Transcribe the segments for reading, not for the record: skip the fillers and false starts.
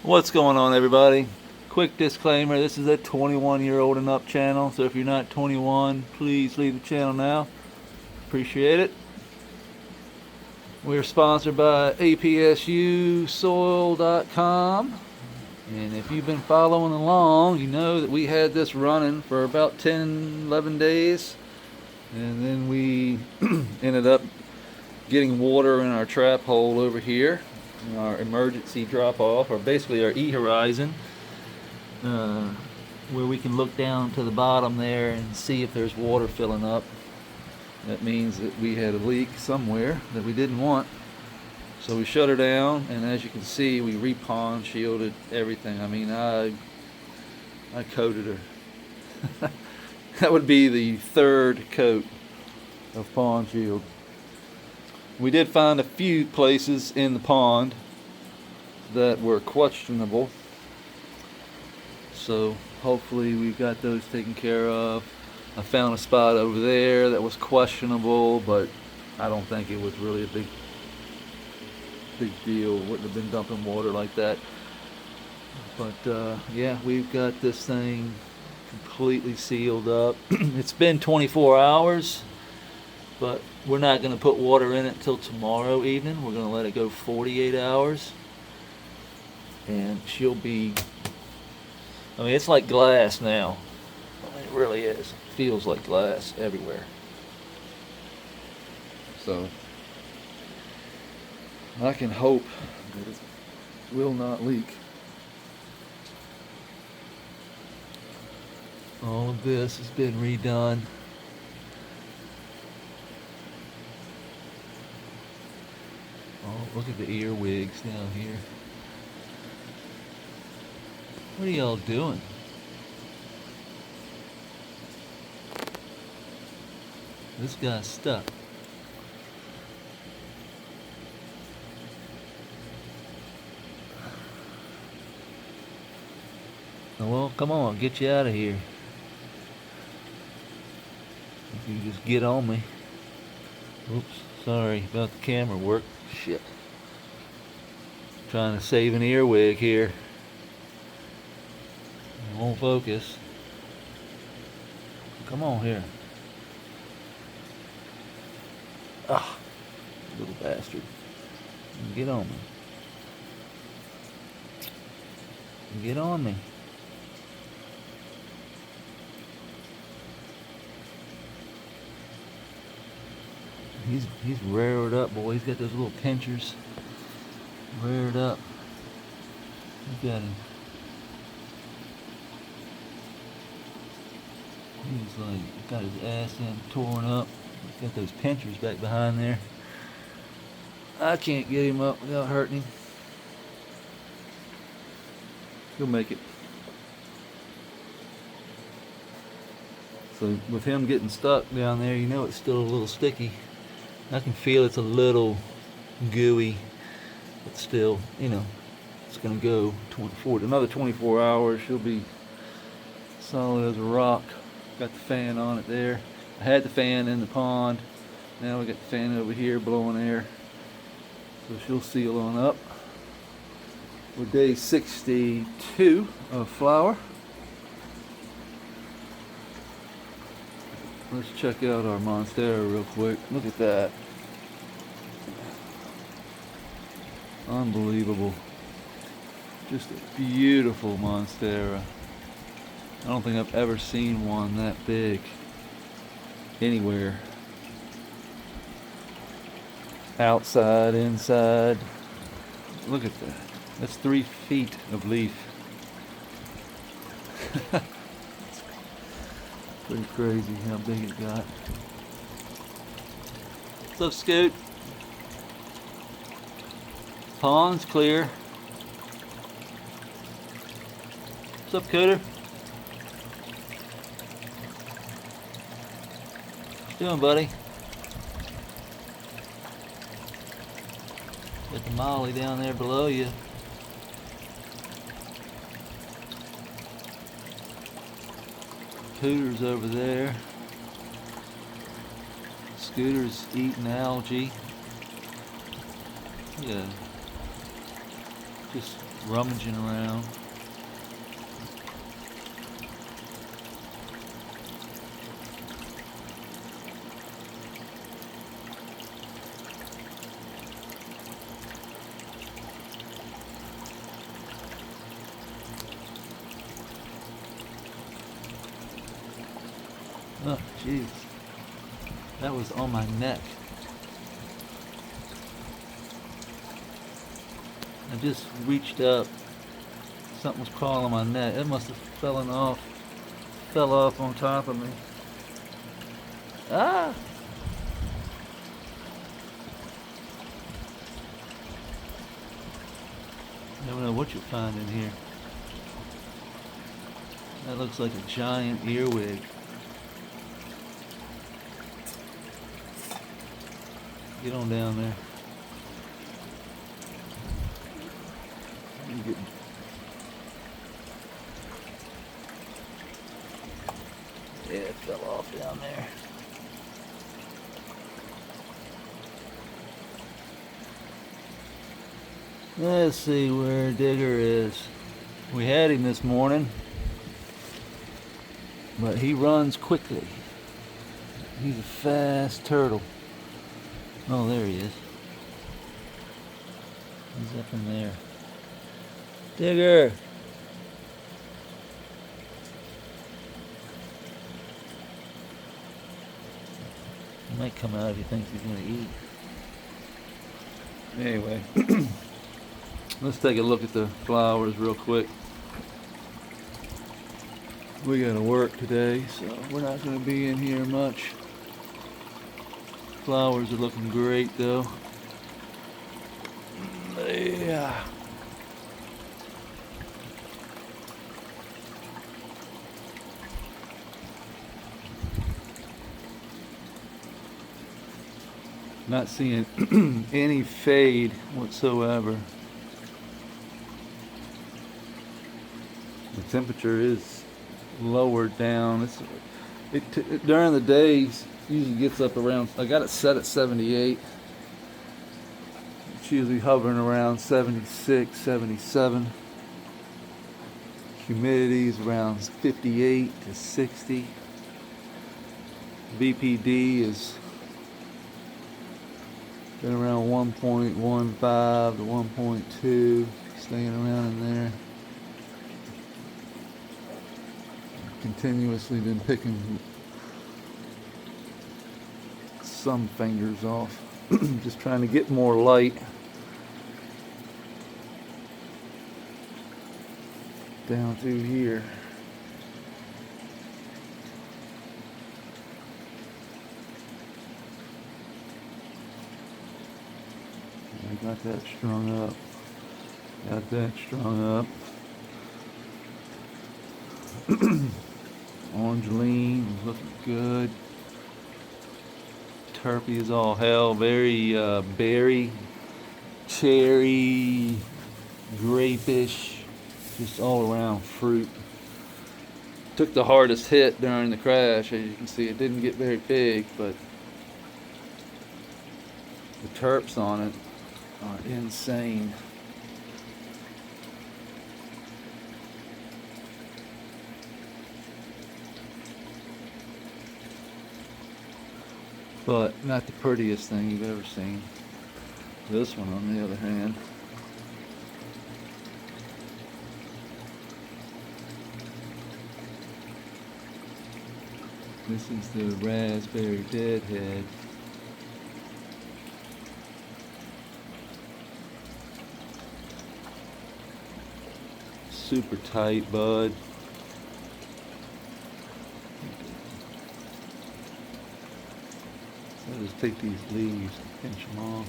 What's going on, everybody? Quick disclaimer, this is a 21-year-old and up channel, so if you're not 21, please leave the channel now. Appreciate it. We're sponsored by APSUsoil.com, and if you've been following along, you know that we had this running for about 10, 11 days, and then we ended up getting water in our trap hole over here, our emergency drop off, or basically our E-Horizon, where we can look down to the bottom there and see if there's water filling up. That means that we had a leak somewhere that we didn't want. So we shut her down, and as you can see, we re-pond shielded everything. I mean, I coated her. That would be the third coat of pond shield. We did find a few places in the pond that were questionable, so hopefully we got those taken care of. I found a spot over there that was questionable, but I don't think it was really a big deal. Wouldn't have been dumping water like that. But yeah, we've got this thing completely sealed up. It's been 24 hours, but we're not going to put water in it until tomorrow evening. We're going to let it go 48 hours. And she'll be, I mean, it's like glass now. I mean, it really is. It feels like glass everywhere. So, I can hope that it will not leak. All of this has been redone. Oh, look at the earwigs down here. What are y'all doing? This guy's stuck. Oh, well, come on, get you out of here. If you just get on me. Oops, sorry about the camera work. Shit. Trying to save an earwig here. It won't focus. Come on here. Ah, little bastard. Get on me. Get on me. He's reared up, boy. He's got those little pinchers reared up. Look at him. He's like got his ass in torn up. He's got those pinchers back behind there. I can't get him up without hurting him. He'll make it. So with him getting stuck down there, you know it's still a little sticky. I can feel it's a little gooey, but still, you know, it's gonna go another 24 hours. She'll be solid as a rock. Got the fan on it there. I had the fan in the pond. Now we got the fan over here blowing air. So she'll seal on up. We're day 62 of flower. Let's check out our Monstera real quick. Look at that. Unbelievable. Just a beautiful Monstera. I don't think I've ever seen one that big anywhere. Outside, inside. Look at that. That's 3 feet of leaf. Pretty crazy how big it got. What's up, Scoot? Pond's clear. What's up, Cooter? What you doing, buddy? Got the Molly down there below you. Cooter's over there. Scooter's eating algae. Yeah. Just rummaging around. Oh, jeez. That was on my neck. I just reached up. Something was crawling on my neck. It must have fell off on top of me. Ah! Never know what you'll find in here. That looks like a giant earwig. Get on down there. Yeah, it fell off down there. Let's see where Digger is. We had him this morning, but he runs quickly. He's a fast turtle. Oh, there he is. He's up in there. Digger! He might come out if he thinks he's going to eat. Anyway, let's take a look at the flowers real quick. We got to work today, so we're not going to be in here much. Flowers are looking great though. Yeah. Not seeing any fade whatsoever. The temperature is lowered down. During the days usually gets up around, I got it set at 78. It's usually hovering around 76, 77. Humidity is around 58 to 60. BPD is been around 1.15 to 1.2, staying around in there. Continuously been picking some fingers off. Just trying to get more light down through here. I got that strung up. Got that strung up. Orange lean is looking good. Terpy is all hell. Very berry, cherry, grapish, just all around fruit. Took the hardest hit during the crash. As you can see, it didn't get very big, but the terps on it are insane. But not the prettiest thing you've ever seen. This one, on the other hand, this is the raspberry deadhead. Super tight bud. So just take these leaves and pinch them off.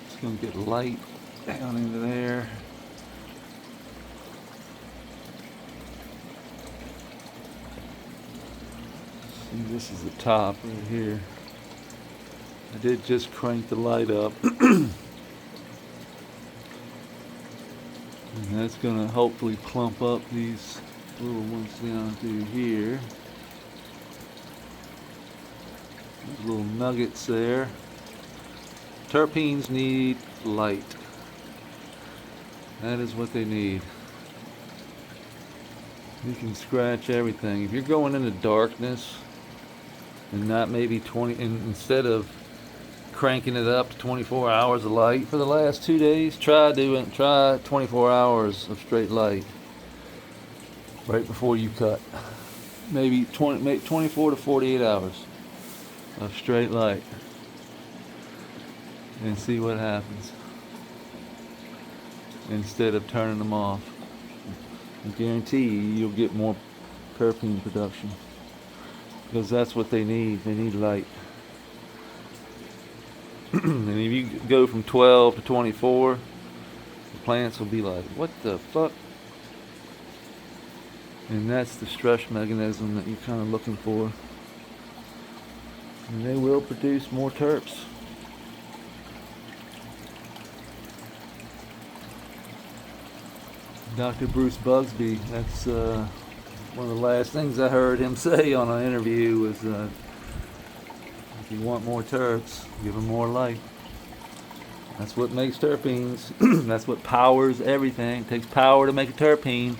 It's going to get light down into there. See, this is the top right here. I did just crank the light up. And that's going to hopefully plump up these little ones down through here. Those little nuggets there. Terpenes need light. That is what they need. You can scratch everything. If you're going into darkness and not maybe 20, and instead of cranking it up to 24 hours of light for the last 2 days, try 24 hours of straight light right before you cut. Maybe 24 to 48 hours of straight light and see what happens instead of turning them off. I guarantee you'll get more terpene production because that's what they need. They need light. And if you go from 12 to 24, the plants will be like, what the fuck? And that's the stress mechanism that you're kind of looking for. And they will produce more terps. Dr. Bruce Bugsby, that's one of the last things I heard him say on an interview was, if you want more terps, give them more light. That's what makes terpenes. That's what powers everything. It takes power to make a terpene.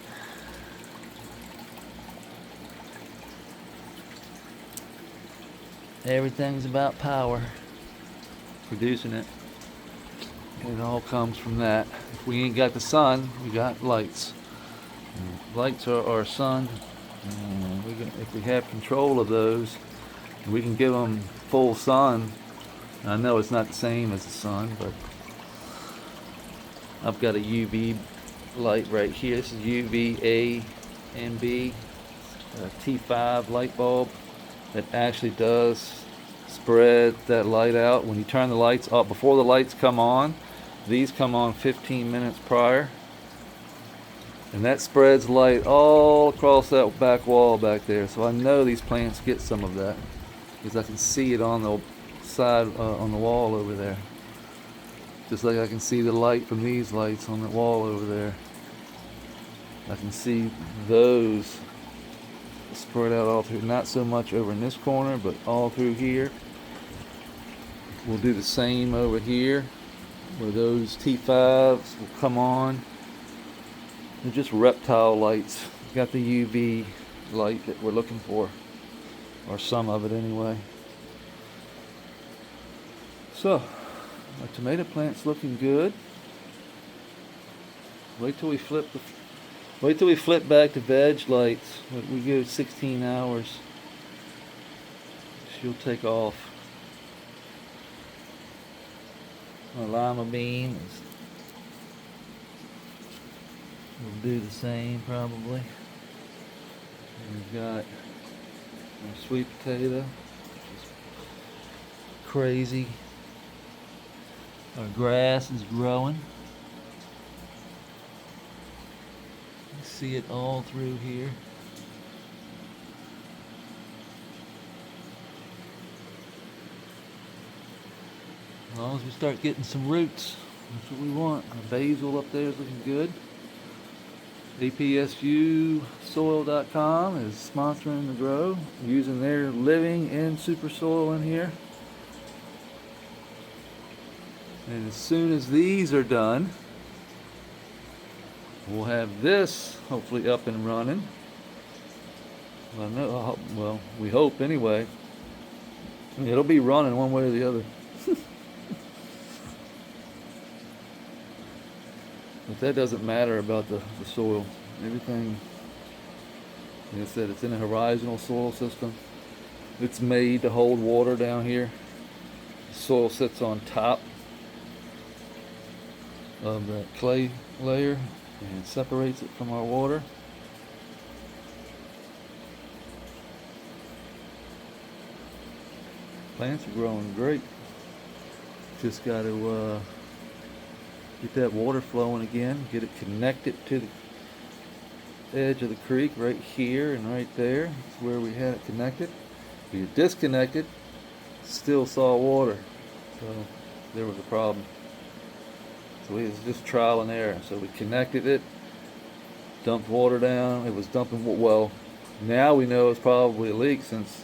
Everything's about power. Producing it. It all comes from that. If we ain't got the sun, we got lights. And lights are our sun. If we have control of those, we can give them full sun. I know it's not the same as the sun, but I've got a UV light right here. This is UV A and B, a T5 light bulb that actually does spread that light out. When you turn the lights off, before the lights come on, these come on 15 minutes prior, and that spreads light all across that back wall back there. So I know these plants get some of that because I can see it on the side on the wall over there, just like I can see the light from these lights on the wall over there. I can see those spread out all through, not so much over in this corner, but all through here. We'll do the same over here where those T5s will come on. They're just reptile lights. Got the UV light that we're looking for, or some of it anyway. So, my tomato plant's looking good. Wait till we flip back to veg lights. We go 16 hours. She'll take off. My lima bean will do the same probably. And we've got our sweet potato, which is crazy. Our grass is growing. You see it all through here. As long as we start getting some roots, that's what we want. Our basil up there is looking good. APSUsoil.com is sponsoring the grow, using their living in super soil in here. And as soon as these are done, we'll have this hopefully up and running. Well, we hope anyway. It'll be running one way or the other. But that doesn't matter about the soil. Everything, like I said, it's in a horizontal soil system. It's made to hold water down here. The soil sits on top of that clay layer and separates it from our water. Plants are growing great. Just got to get that water flowing again, get it connected to the edge of the creek right here and right there. That's where we had it connected. If you disconnected, still saw water. So there was a problem. So it was just trial and error. So we connected it, dumped water down. It was dumping, well, now we know it's probably a leak since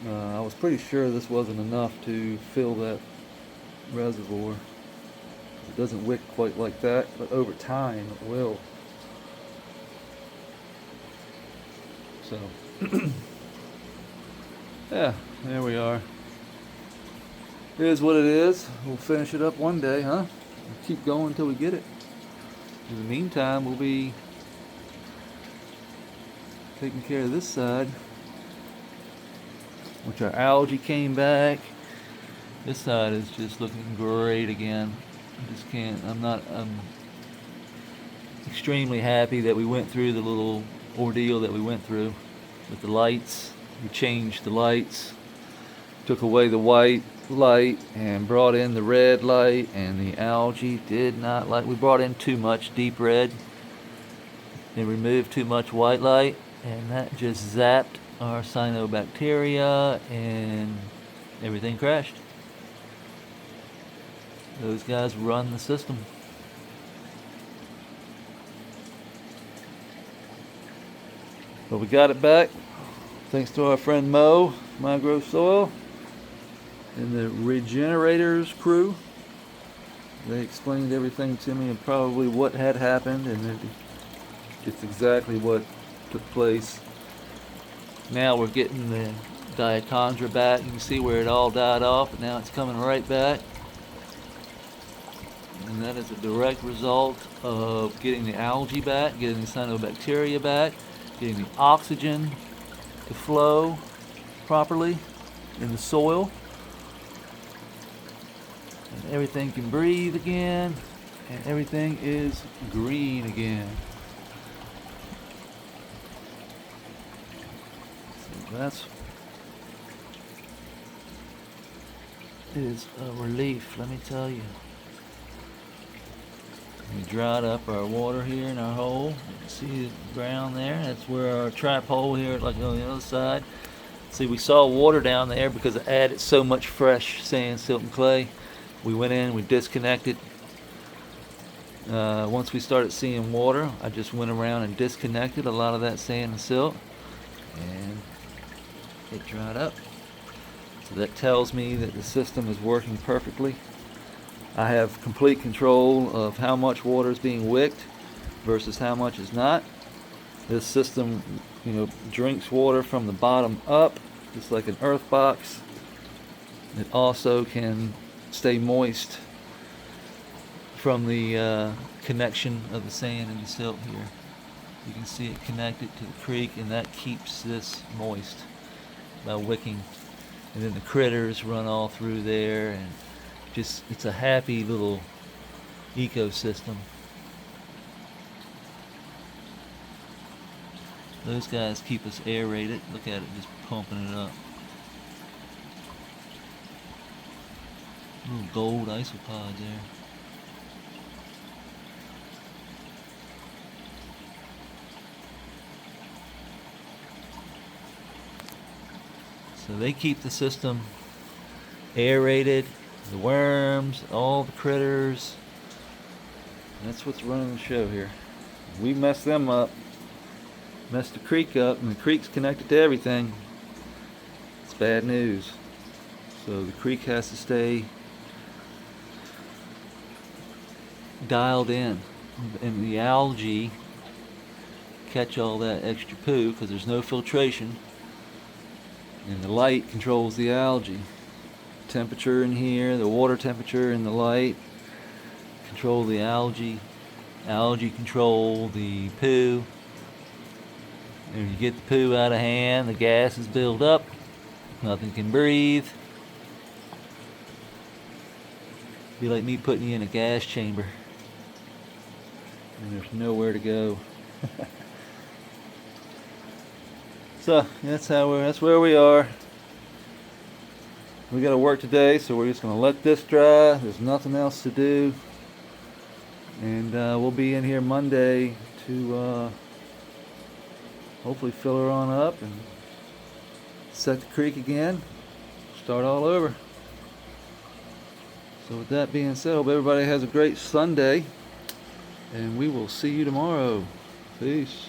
I was pretty sure this wasn't enough to fill that reservoir. It doesn't wick quite like that, but over time it will. So, yeah, there we are. It is what it is. We'll finish it up one day, huh? We'll keep going until we get it. In the meantime, we'll be taking care of this side, which our algae came back. This side is just looking great again. I just can't, I'm extremely happy that we went through the little ordeal that we went through with the lights. We changed the lights, took away the white light and brought in the red light, and the algae did not like. We brought in too much deep red and removed too much white light, and that just zapped our cyanobacteria and everything crashed. Those guys run the system. But we got it back thanks to our friend Mo, Mangrove Soil, and the Regenerators crew. They explained everything to me and probably what had happened, and it's exactly what took place. Now we're getting the diachondra back. You can see where it all died off, but now it's coming right back. And that is a direct result of getting the algae back, getting the cyanobacteria back, getting the oxygen to flow properly in the soil. And everything can breathe again, and everything is green again. So that's is a relief, let me tell you. We dried up our water here in our hole. You can see the ground there. That's where our trap hole here, like on the other side. See, we saw water down there because it added so much fresh sand, silt, and clay. We went in, we disconnected. Once we started seeing water, I just went around and disconnected a lot of that sand and silt, and it dried up. So that tells me that the system is working perfectly. I have complete control of how much water is being wicked versus how much is not. This system, drinks water from the bottom up, just like an earth box. It also can stay moist from the connection of the sand and the silt here. You can see it connected to the creek, and that keeps this moist by wicking. And then the critters run all through there, and it's a happy little ecosystem. Those guys keep us aerated. Look at it, just pumping it up. Little gold isopod there. So they keep the system aerated. The worms, all the critters. That's what's running the show here. We messed them up, messed the creek up, and the creek's connected to everything. It's bad news. So the creek has to stay dialed in, and the algae catch all that extra poo because there's no filtration, and the light controls the algae. Temperature in here, the water temperature and the light control the algae. Algae control the poo. And you get the poo out of hand, the gases build up, nothing can breathe. Be like me putting you in a gas chamber, and there's nowhere to go. So that's where we are. We got to work today, so we're just going to let this dry. There's nothing else to do, and we'll be in here Monday to hopefully fill her on up and set the creek again, start all over. So with that being said, hope everybody has a great Sunday, and we will see you tomorrow. Peace.